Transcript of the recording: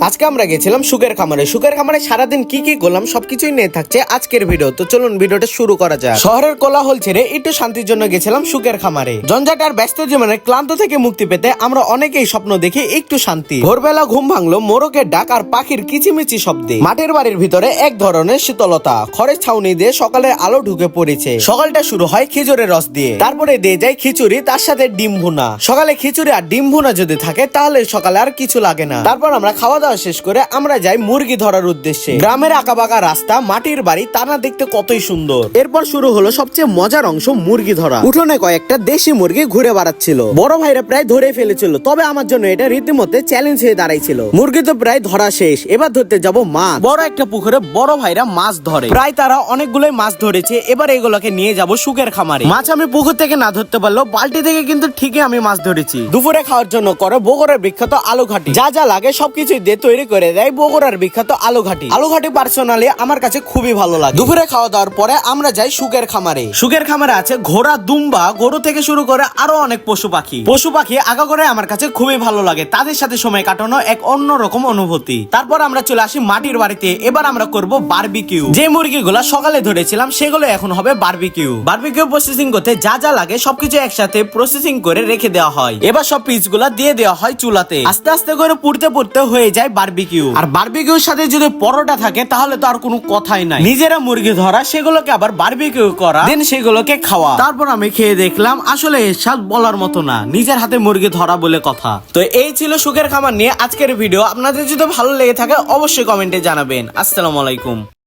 আজকে আমরা গেছিলাম সুখের খামারে সারাদিন কি কি করলাম সবকিছুই নিয়ে থাকছে আজকের ভিডিও। তো চলুন ভিডিওটা শুরু করা যাক। শহরের কোলাহল ছেড়ে একটু শান্তির জন্য গেছিলাম সুখের খামারে। জঞ্জাট আর ব্যস্ত জীবনে ক্লান্ত থেকে মুক্তি পেতে আমরা অনেকেই স্বপ্ন দেখি একটু শান্তি। ভোরবেলা ঘুম ভাঙলো মোরগের ডাক আর পাখির কিচিমিচি শব্দে। মাটির বাড়ির ভিতরে এক ধরনের শীতলতা, খড়ের ছাউনি দিয়ে সকালের আলো ঢুকে পড়েছে। সকালটা শুরু হয় খেজুরের রস দিয়ে, তারপরে দিয়ে যায় খিচুড়ি, তার সাথে ডিম ভুনা। সকালে খিচুড়ি আর ডিম ভুনা যদি থাকে তাহলে সকালে আর কিছু লাগে না। তারপর আমরা খাওয়া দাওয়া শেষ করে আমরা যাই মুরগি ধরার উদ্দেশ্যে। গ্রামের আঁকাবাঁকা রাস্তা, মাটির বাড়ি, তা না দেখতে কতই সুন্দর। এরপর শুরু হলো সবচেয়ে মজার অংশ, মুরগি ধরা। উঠোনে কয়েকটা দেশি মুরগি ঘুরে বেড়াচ্ছিল। বড় ভাইরা প্রায় ধরে ফেলেছিল, তবে আমার জন্য এটা রীতিমতো চ্যালেঞ্জ হয়ে দাঁড়াইছিল। মুরগি তো প্রায় ধরা শেষ, এবার ধরতে যাব মাছ। বড় একটা পুকুরে বড় ভাইরা মাছ ধরে, প্রায় তারা অনেকগুলোই মাছ ধরেছে। এবার এগুলোকে নিয়ে যাব সুখের খামারে। মাছ আমি পুকুর থেকে না ধরতে পারলেও বালতি থেকে কিন্তু ঠিকই আমি মাছ ধরেছি। দুপুরে খাওয়ার জন্য করে বগুড়ার বিখ্যাত আলু ঘাটি। যা যা লাগে সবকিছুই দিয়ে তৈরি করে দেয় বগুড়ার বিখ্যাত আলু ঘাটি। আলু ঘাটি পার্সোনালি আমার কাছে খুবই ভালো লাগে। দুপুরে খাওয়া দাওয়ার পরে আমরা যাই সুখের খামারে। সুখের খামারে আছে ঘোড়া, দুম্বা, গরু থেকে শুরু করে আরো অনেক পশু পাখি আগা করে আমার কাছে খুবই ভালো লাগে। তাদের সাথে সময় কাটানো এক অন্যরকম অনুভূতি। তারপর আমরা চলে আসি মাটির বাড়িতে। এবার আমরা করব বারবিকিউ। যে মুরগিগুলা সকালে ধরেছিলাম সেগুলো এখন হবে বারবিকিউ। বারবিকিউ প্রসেসিং করতে যা যা লাগে সবকিছু একসাথে প্রসেসিং করে রেখে দেওয়া হয়। এবার সব পিসগুলা দিয়ে দেওয়া হয় চুলাতে। আস্তে আস্তে করে পুড়তে হয়ে যায় বারবিকিউ। আর বারবিকিউর সাথে যদি পরোটা থাকে তাহলে তো আর কোনো কথাই নাই। নিজেরা মুরগি ধরা, সেগুলোকে আবার বারবিকিউ করা, দেন সেগুলোকে খাওয়া। তারপর আমি খেয়ে দেখলাম আসলে এর স্বাদ বলার মতো না, নিজের হাতে মুরগি ধরা বলে কথা। তো এই ছিল সুখের খামার নিয়ে আজকের ভিডিও। আপনাদের যদি ভালো লেগে থাকে অবশ্যই কমেন্টে জানাবেন। আসসালামু আলাইকুম।